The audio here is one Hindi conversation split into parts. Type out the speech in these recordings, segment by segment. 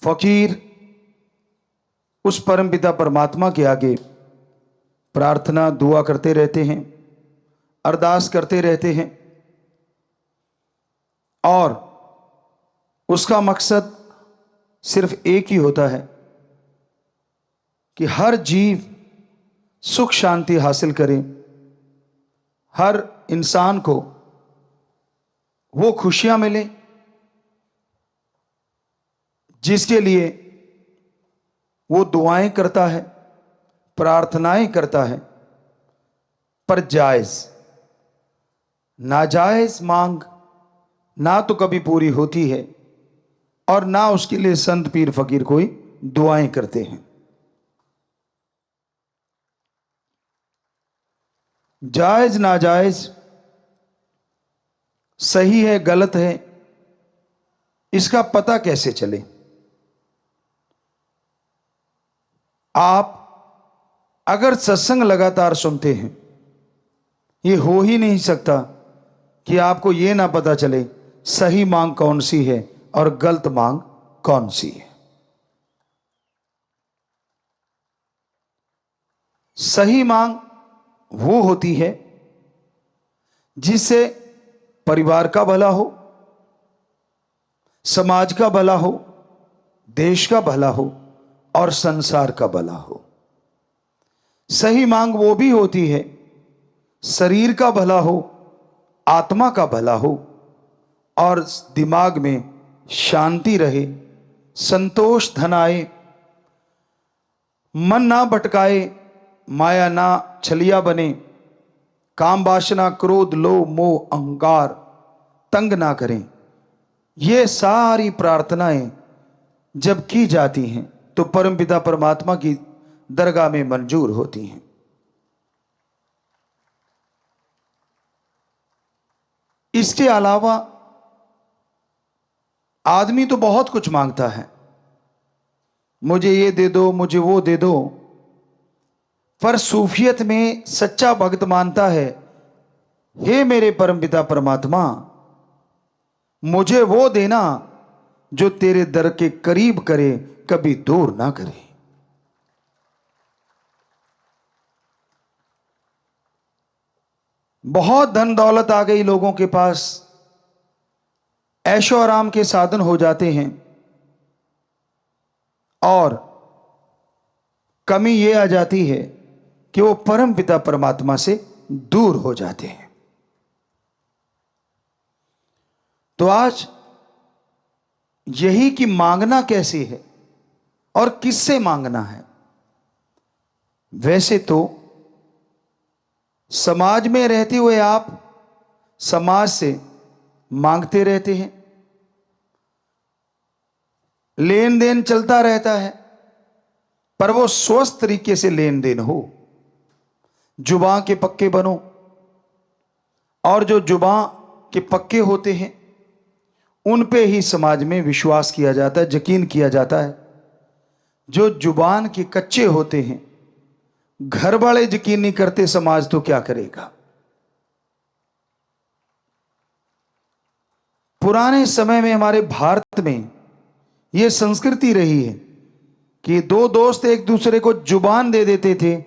फकीर उस परमपिता परमात्मा के आगे प्रार्थना दुआ करते रहते हैं, अरदास करते रहते हैं, और उसका मकसद सिर्फ एक ही होता है कि हर जीव सुख शांति हासिल करे, हर इंसान को वो खुशियां मिले जिसके लिए वो दुआएं करता है, प्रार्थनाएं करता है। पर जायज नाजायज मांग ना तो कभी पूरी होती है और ना उसके लिए संत पीर फकीर कोई दुआएं करते हैं। जायज नाजायज, सही है गलत है, इसका पता कैसे चले? आप अगर सत्संग लगातार सुनते हैं, ये हो ही नहीं सकता कि आपको ये ना पता चले सही मांग कौन सी है और गलत मांग कौन सी है। सही मांग वो होती है जिससे परिवार का भला हो, समाज का भला हो, देश का भला हो और संसार का भला हो। सही मांग वो भी होती है शरीर का भला हो, आत्मा का भला हो और दिमाग में शांति रहे, संतोष धन आए, मन ना भटकाए, माया ना छलिया बने, काम वासना क्रोध लोभ मोह अहंकार तंग ना करें। ये सारी प्रार्थनाएं जब की जाती हैं तो परमपिता परमात्मा की दरगाह में मंजूर होती हैं। इसके अलावा आदमी तो बहुत कुछ मांगता है, मुझे ये दे दो, मुझे वो दे दो, पर सूफियत में सच्चा भक्त मानता है, हे मेरे परमपिता परमात्मा, मुझे वो देना जो तेरे दर के करीब करे, कभी दूर ना करे। बहुत धन दौलत आ गई लोगों के पास, ऐशो आराम के साधन हो जाते हैं, और कमी यह आ जाती है कि वो परम पिता परमात्मा से दूर हो जाते हैं। तो आज यही कि मांगना कैसे है और किससे मांगना है। वैसे तो समाज में रहते हुए आप समाज से मांगते रहते हैं, लेन देन चलता रहता है, पर वो स्वस्थ तरीके से लेन देन हो। जुबान के पक्के बनो, और जो जुबान के पक्के होते हैं उन पे ही समाज में विश्वास किया जाता है, यकीन किया जाता है। जो जुबान के कच्चे होते हैं, घर वाले यकीन नहीं करते, समाज तो क्या करेगा। पुराने समय में हमारे भारत में यह संस्कृति रही है कि दो दोस्त एक दूसरे को जुबान दे देते थे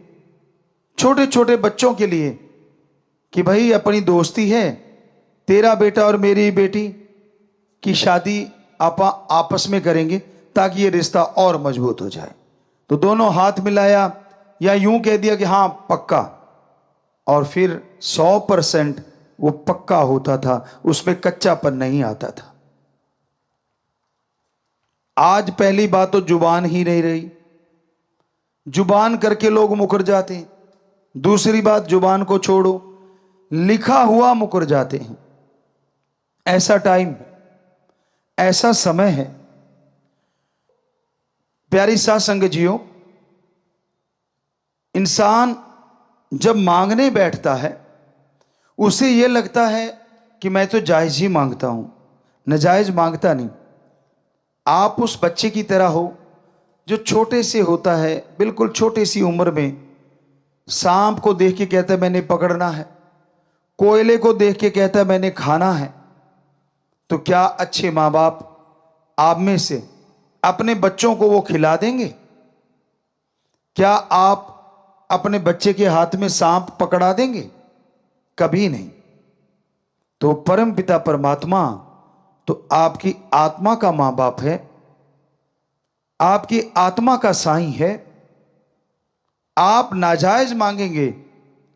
छोटे छोटे बच्चों के लिए कि भाई अपनी दोस्ती है, तेरा बेटा और मेरी बेटी की शादी आपस में करेंगे ताकि ये रिश्ता और मजबूत हो जाए। तो दोनों हाथ मिलाया या यूं कह दिया कि हाँ पक्का, और फिर 100% वो पक्का होता था, उसमें कच्चापन नहीं आता था। आज पहली बात तो जुबान ही नहीं रही, जुबान करके लोग मुकर जाते हैं। दूसरी बात, जुबान को छोड़ो, लिखा हुआ मुकर जाते हैं। ऐसा टाइम है, ऐसा समय है। प्यारी साध संगत जियो, इंसान जब मांगने बैठता है उसे यह लगता है कि मैं तो जायज ही मांगता हूं, नाजायज मांगता नहीं। आप उस बच्चे की तरह हो जो छोटे से होता है, बिल्कुल छोटी सी उम्र में सांप को देख के कहता है मैंने पकड़ना है, कोयले को देख के कहता है मैंने खाना है। तो क्या अच्छे माँ बाप आप में से अपने बच्चों को वो खिला देंगे? क्या आप अपने बच्चे के हाथ में सांप पकड़ा देंगे? कभी नहीं। तो परम पिता परमात्मा तो आपकी आत्मा का मां बाप है, आपकी आत्मा का साईं है। आप नाजायज मांगेंगे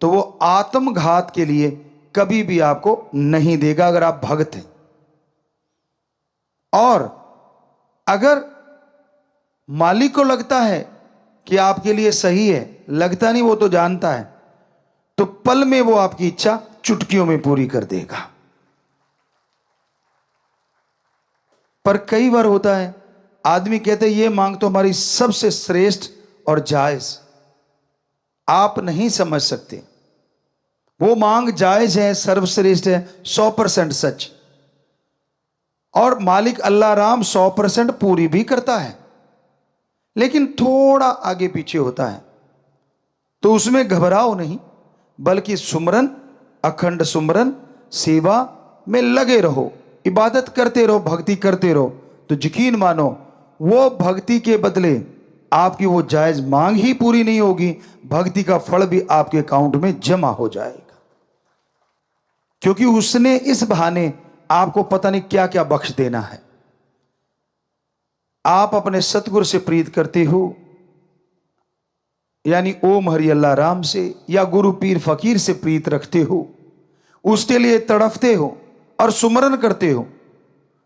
तो वो आत्मघात के लिए कभी भी आपको नहीं देगा, अगर आप भक्त हैं। और अगर मालिक को लगता है कि आपके लिए सही है, लगता नहीं, वो तो जानता है, तो पल में वो आपकी इच्छा चुटकियों में पूरी कर देगा। पर कई बार होता है, आदमी कहते हैं ये मांग तो हमारी सबसे श्रेष्ठ और जायज। आप नहीं समझ सकते, वो मांग जायज है, सर्वश्रेष्ठ है, 100% सच, और मालिक अल्लाह राम 100% पूरी भी करता है। लेकिन थोड़ा आगे पीछे होता है, तो उसमें घबराओ नहीं, बल्कि सुमरन, अखंड सुमरन सेवा में लगे रहो, इबादत करते रहो, भक्ति करते रहो। तो यकीन मानो वो भक्ति के बदले आपकी वो जायज मांग ही पूरी नहीं होगी, भक्ति का फल भी आपके अकाउंट में जमा हो जाएगा। क्योंकि उसने इस बहाने आपको पता नहीं क्या क्या बख्श देना है। आप अपने सतगुरु से प्रीत करते हो, यानी ओम हरि अल्लाह राम से, या गुरु पीर फकीर से प्रीत रखते हो, उसके लिए तड़फते हो और सुमरन करते हो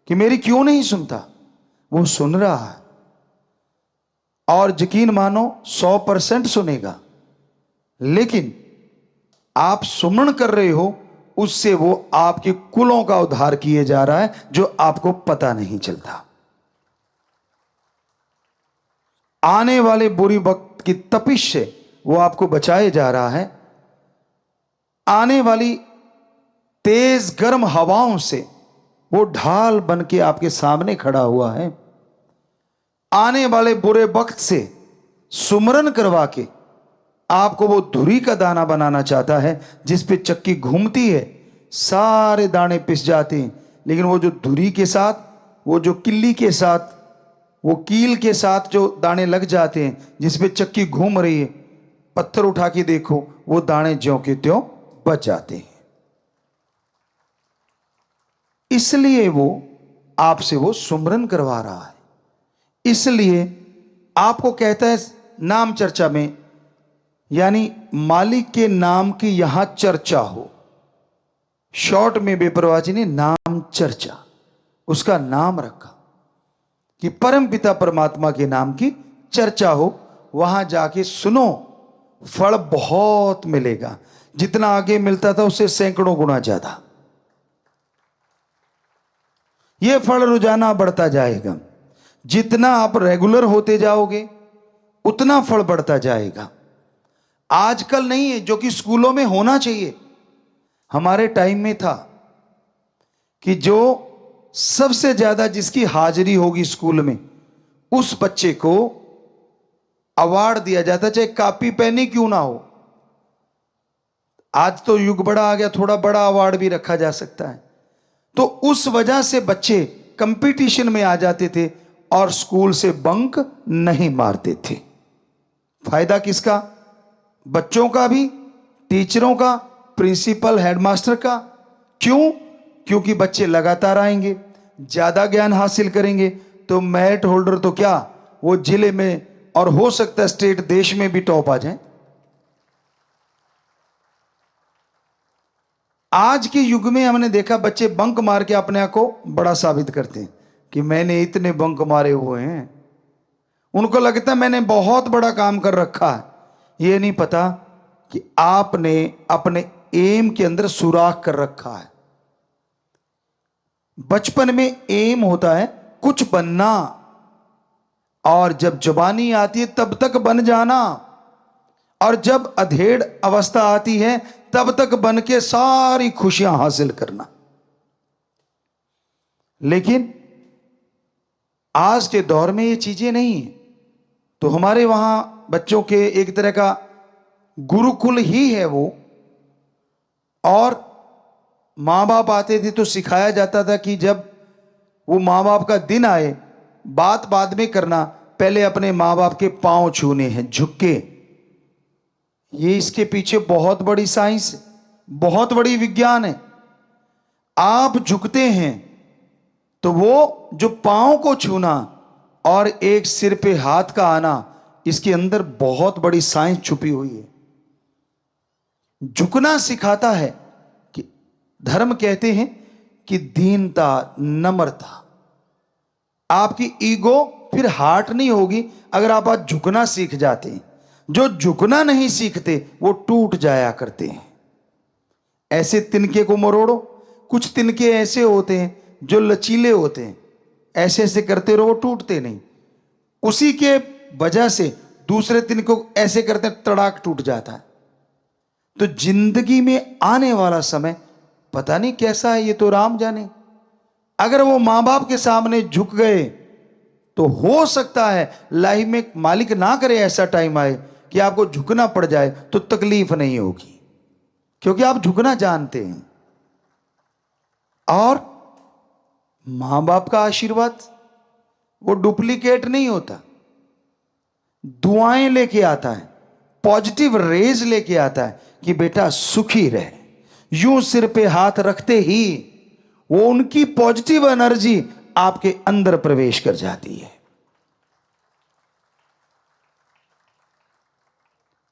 कि मेरी क्यों नहीं सुनता। वो सुन रहा है, और यकीन मानो 100% सुनेगा। लेकिन आप सुमरन कर रहे हो, उससे वो आपके कुलों का उद्धार किए जा रहा है, जो आपको पता नहीं चलता। आने वाले बुरी वक्त की तपिश से वो आपको बचाए जा रहा है। आने वाली तेज गर्म हवाओं से वो ढाल बन के आपके सामने खड़ा हुआ है। आने वाले बुरे वक्त से सुमरन करवा के आपको वो धुरी का दाना बनाना चाहता है, जिस पे चक्की घूमती है, सारे दाने पिस जाते हैं, लेकिन वो जो धुरी के साथ, वो जो किल्ली के साथ, वो कील के साथ जो दाने लग जाते हैं, जिस पे चक्की घूम रही है, पत्थर उठा के देखो, वो दाने ज्यों के त्यों बच जाते हैं। इसलिए वो आपसे वो सुमरन करवा रहा है। इसलिए आपको कहता है नाम चर्चा में, यानी मालिक के नाम की यहां चर्चा हो। शॉर्ट में बेपरवाह जी ने नाम चर्चा उसका नाम रखा कि परम पिता परमात्मा के नाम की चर्चा हो। वहां जाके सुनो, फल बहुत मिलेगा। जितना आगे मिलता था उससे सैकड़ों गुना ज्यादा यह फल रोजाना बढ़ता जाएगा। जितना आप रेगुलर होते जाओगे उतना फल बढ़ता जाएगा। आजकल नहीं है जो कि स्कूलों में होना चाहिए। हमारे टाइम में था कि जो सबसे ज्यादा जिसकी हाजिरी होगी स्कूल में, उस बच्चे को अवार्ड दिया जाता, चाहे कॉपी पेन ही क्यों ना हो। आज तो युग बड़ा आ गया, थोड़ा बड़ा अवार्ड भी रखा जा सकता है। तो उस वजह से बच्चे कंपटीशन में आ जाते थे और स्कूल से बंक नहीं मारते थे। फायदा किसका? बच्चों का भी, टीचरों का, प्रिंसिपल, हेडमास्टर का। क्यों? क्योंकि बच्चे लगातार आएंगे, ज्यादा ज्ञान हासिल करेंगे, तो मेरिट होल्डर तो क्या, वो जिले में और हो सकता है स्टेट, देश में भी टॉप आ जाए। आज के युग में हमने देखा बच्चे बंक मार के अपने आप को बड़ा साबित करते हैं कि मैंने इतने बंक मारे हुए हैं। उनको लगता है मैंने बहुत बड़ा काम कर रखा है। ये नहीं पता कि आपने अपने एम के अंदर सुराख कर रखा है। बचपन में एम होता है कुछ बनना, और जब जवानी आती है तब तक बन जाना, और जब अधेड़ अवस्था आती है तब तक बन के सारी खुशियां हासिल करना। लेकिन आज के दौर में ये चीजें नहीं है। तो हमारे वहां बच्चों के एक तरह का गुरुकुल ही है वो, और माँ बाप आते थे तो सिखाया जाता था कि जब वो माँ बाप का दिन आए बात बाद में करना, पहले अपने माँ बाप के पांव छूने हैं झुक के। ये इसके पीछे बहुत बड़ी साइंस है, बहुत बड़ी विज्ञान है। आप झुकते हैं तो वो जो पांव को छूना और एक सिर पे हाथ का आना, इसके अंदर बहुत बड़ी साइंस छुपी हुई है। झुकना सिखाता है कि धर्म कहते हैं कि दीनता, नम्रता। आपकी ईगो फिर हार्ट नहीं होगी अगर आप आज झुकना सीख जाते हैं। जो झुकना नहीं सीखते वो टूट जाया करते हैं। ऐसे तिनके को मरोड़ो। कुछ तिनके ऐसे होते हैं जो लचीले होते हैं, ऐसे ऐसे करते रहो, टूटते नहीं। उसी के वजह से दूसरे तिनके को ऐसे करते तड़ाक टूट जाता है। तो जिंदगी में आने वाला समय पता नहीं कैसा है, ये तो राम जाने। अगर वो मां बाप के सामने झुक गए तो हो सकता है लाइफ में मालिक ना करे ऐसा टाइम आए कि आपको झुकना पड़ जाए, तो तकलीफ नहीं होगी क्योंकि आप झुकना जानते हैं। और मां बाप का आशीर्वाद वो डुप्लीकेट नहीं होता, दुआएं लेके आता है, पॉजिटिव रेज लेके आता है कि बेटा सुखी रहे। यूं सिर पे हाथ रखते ही वो उनकी पॉजिटिव एनर्जी आपके अंदर प्रवेश कर जाती है।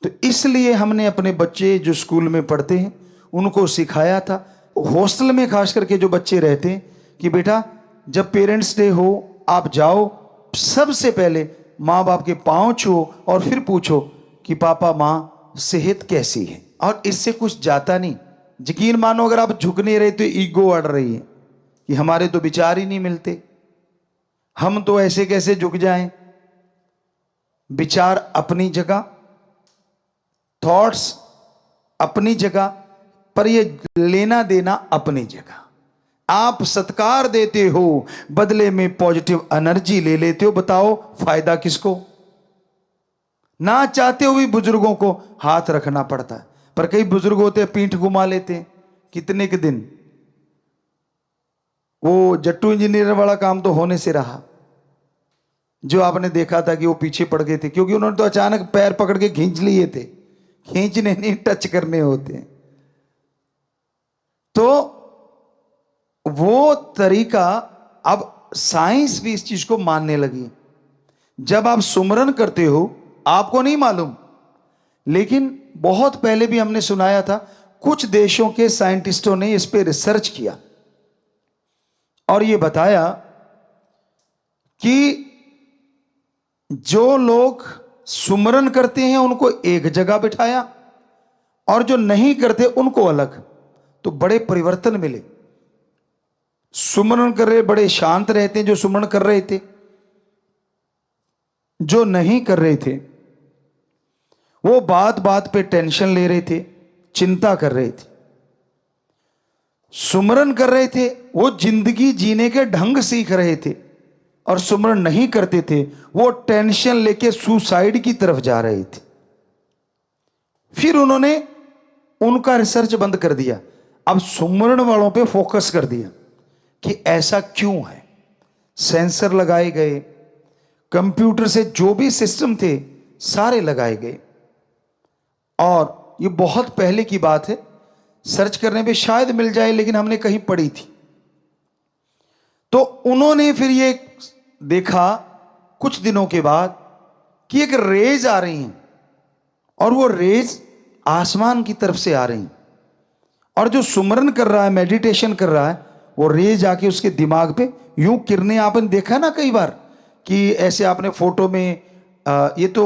तो इसलिए हमने अपने बच्चे जो स्कूल में पढ़ते हैं उनको सिखाया था, हॉस्टल में खास करके जो बच्चे रहते हैं, कि बेटा जब पेरेंट्स डे हो आप जाओ, सबसे पहले माँ बाप के पांव छुओ और फिर पूछो कि पापा माँ सेहत कैसी है। और इससे कुछ जाता नहीं। यकीन मानो अगर आप झुक नहीं रहे तो ईगो अड़ रही है कि हमारे तो विचार ही नहीं मिलते, हम तो ऐसे कैसे झुक जाएं। विचार अपनी जगह, थॉट्स अपनी जगह, पर ये लेना देना अपनी जगह। आप सत्कार देते हो, बदले में पॉजिटिव एनर्जी ले लेते हो। बताओ फायदा किसको। ना चाहते हुए बुजुर्गों को हाथ रखना पड़ता है, पर कई बुजुर्ग होते हैं पीठ घुमा लेते हैं कितने के दिन। वो जट्टू इंजीनियर वाला काम तो होने से रहा, जो आपने देखा था कि वो पीछे पड़ गए थे क्योंकि उन्होंने तो अचानक पैर पकड़ के खींच लिए थे। खींचने नहीं, टच करने होते हैं। तो वो तरीका, अब साइंस भी इस चीज को मानने लगी। जब आप सुमरन करते हो, आपको नहीं मालूम, लेकिन बहुत पहले भी हमने सुनाया था, कुछ देशों के साइंटिस्टों ने इस पे रिसर्च किया और ये बताया कि जो लोग सुमरन करते हैं उनको एक जगह बिठाया और जो नहीं करते उनको अलग। तो बड़े परिवर्तन मिले। सुमरन कर रहे बड़े शांत रहते हैं जो सुमरन कर रहे थे, जो नहीं कर रहे थे वो बात बात पे टेंशन ले रहे थे, चिंता कर रहे थे। सुमरन कर रहे थे वो जिंदगी जीने के ढंग सीख रहे थे, और सुमरन नहीं करते थे वो टेंशन लेके सुसाइड की तरफ जा रहे थे। फिर उन्होंने उनका रिसर्च बंद कर दिया, अब सुमरन वालों पे फोकस कर दिया कि ऐसा क्यों है। सेंसर लगाए गए, कंप्यूटर से जो भी सिस्टम थे सारे लगाए गए। और ये बहुत पहले की बात है, सर्च करने पे शायद मिल जाए, लेकिन हमने कहीं पढ़ी थी। तो उन्होंने फिर ये देखा कुछ दिनों के बाद कि एक रेज आ रही हैं और वो रेज आसमान की तरफ से आ रही हैं, और जो सुमरन कर रहा है, मेडिटेशन कर रहा है, वो रेज आके उसके दिमाग पे यूं किरणें, आपने देखा ना कई बार कि ऐसे आपने फोटो में ये तो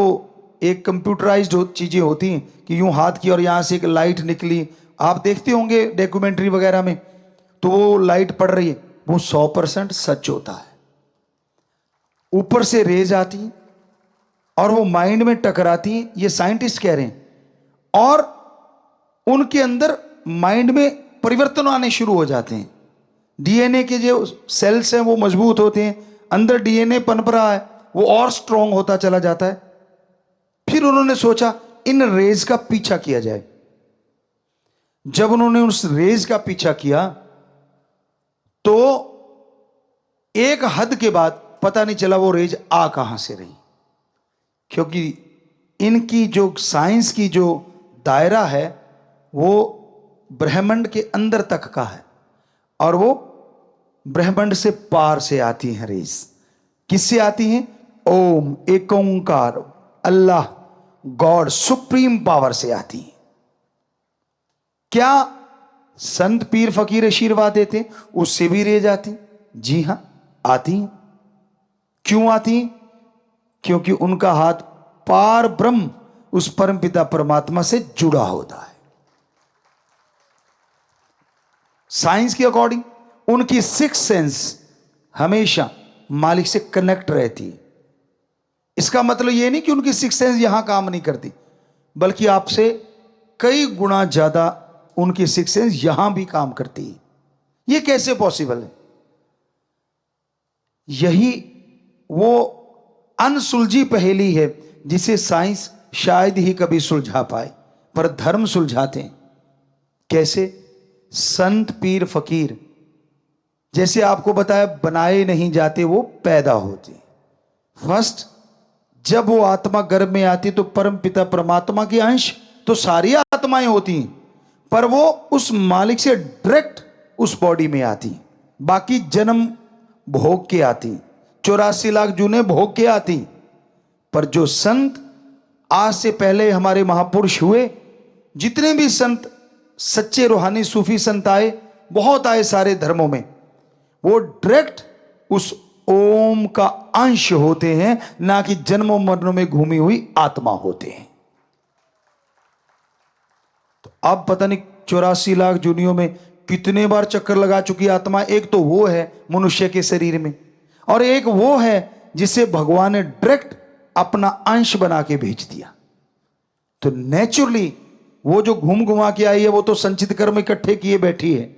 एक कंप्यूटराइज्ड चीजें होती हैं कि यूं हाथ की और यहां से एक लाइट निकली, आप देखते होंगे डॉक्यूमेंट्री वगैरह में, तो वो लाइट पड़ रही है, वो 100% सच होता है। ऊपर से रेज आती है और वो माइंड में टकराती है, ये साइंटिस्ट कह रहे हैं, और उनके अंदर माइंड में परिवर्तन आने शुरू हो जाते हैं। डीएनए के जो सेल्स हैं वो मजबूत होते हैं, अंदर डीएनए पनप रहा है, वो और स्ट्रांग होता चला जाता है। फिर उन्होंने सोचा इन रेज का पीछा किया जाए। जब उन्होंने उस रेज का पीछा किया तो एक हद के बाद पता नहीं चला वो रेज आ कहां से रही, क्योंकि इनकी जो साइंस की जो दायरा है वो ब्रह्मांड के अंदर तक का है, और वो ब्रह्मांड से पार से आती हैं रेज। किससे आती हैं? ओम, एक ओंकार, अल्लाह, गॉड, सुप्रीम पावर से आती है। क्या संत पीर फकीर आशीर्वाद देते उससे भी रेज आती? जी हां, आती हैं। क्यों आती हैं? क्योंकि उनका हाथ पार ब्रह्म उस परमपिता परमात्मा से जुड़ा होता है। साइंस के अकॉर्डिंग उनकी सिक्स सेंस हमेशा मालिक से कनेक्ट रहती है। इसका मतलब यह नहीं कि उनकी सिक्स सेंस यहां काम नहीं करती, बल्कि आपसे कई गुना ज्यादा उनकी सिक्स सेंस यहां भी काम करती है। यह कैसे पॉसिबल है? यही वो अनसुलझी पहेली है जिसे साइंस शायद ही कभी सुलझा पाए, पर धर्म सुलझाते हैं। कैसे? संत पीर फकीर जैसे आपको बताया बनाए नहीं जाते, वो पैदा होते। फर्स्ट जब वो आत्मा गर्भ में आती तो परम पिता परमात्मा के अंश तो सारी आत्माएं होती हैं, पर वो उस मालिक से डायरेक्ट उस बॉडी में आती। बाकी जन्म भोग के आती, 84 लाख जूने भोग के आती। पर जो संत आज से पहले हमारे महापुरुष हुए, जितने भी संत सच्चे रूहानी सूफी संत आए, बहुत आए सारे धर्मों में, वो डायरेक्ट उस ओम का अंश होते हैं, ना कि जन्मों मरणों में घूमी हुई आत्मा होते हैं। तो अब पता नहीं 84 लाख जूनियों में कितने बार चक्कर लगा चुकी आत्मा। एक तो वो है मनुष्य के शरीर में, और एक वो है जिसे भगवान ने डायरेक्ट अपना अंश बना के भेज दिया। तो नेचुरली वो जो घूम घुमा के आई है, वो तो संचित कर्म इकट्ठे किए बैठी है।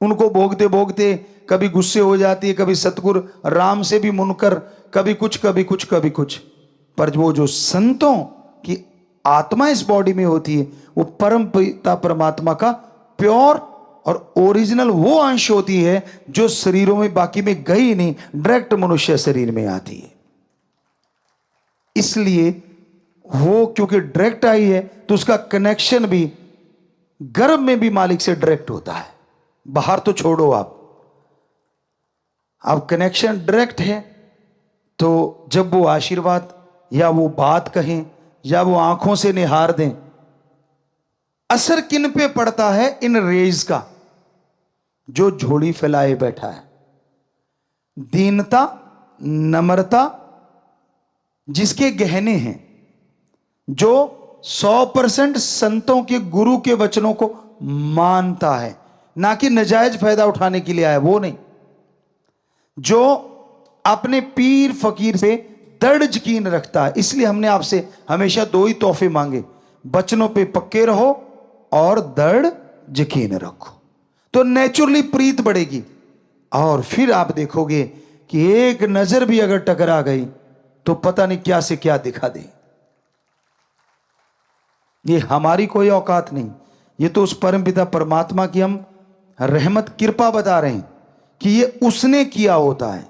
उनको भोगते भोगते कभी गुस्से हो जाती है, कभी सतगुरु राम से भी मुनकर, कभी कुछ कभी कुछ कभी कुछ। पर वो जो संतों की आत्मा इस बॉडी में होती है, वो परम पिता परमात्मा का प्योर और ओरिजिनल वो अंश होती है जो शरीरों में बाकी में गई नहीं, डायरेक्ट मनुष्य शरीर में आती है। इसलिए वो क्योंकि डायरेक्ट आई है तो उसका कनेक्शन भी गर्भ में भी मालिक से डायरेक्ट होता है। बाहर तो छोड़ो आप, अब कनेक्शन डायरेक्ट है। तो जब वो आशीर्वाद या वो बात कहें या वो आंखों से निहार दें, असर किन पे पड़ता है? इन रेज का। जो झोली फैलाए बैठा है, दीनता, नम्रता जिसके गहने हैं, जो 100% संतों के गुरु के वचनों को मानता है, ना कि नजायज फायदा उठाने के लिए आया, वो नहीं। जो अपने पीर फकीर से दृढ़ यकीन रखता है। इसलिए हमने आपसे हमेशा दो ही तोहफे मांगे, बचनों पे पक्के रहो और दृढ़ यकीन रखो, तो नेचुरली प्रीत बढ़ेगी। और फिर आप देखोगे कि एक नजर भी अगर टकरा गई तो पता नहीं क्या से क्या दिखा दे। ये हमारी कोई औकात नहीं, ये तो उस परमपिता परमात्मा की हम रहमत कृपा बता रहे हैं कि ये उसने किया होता है।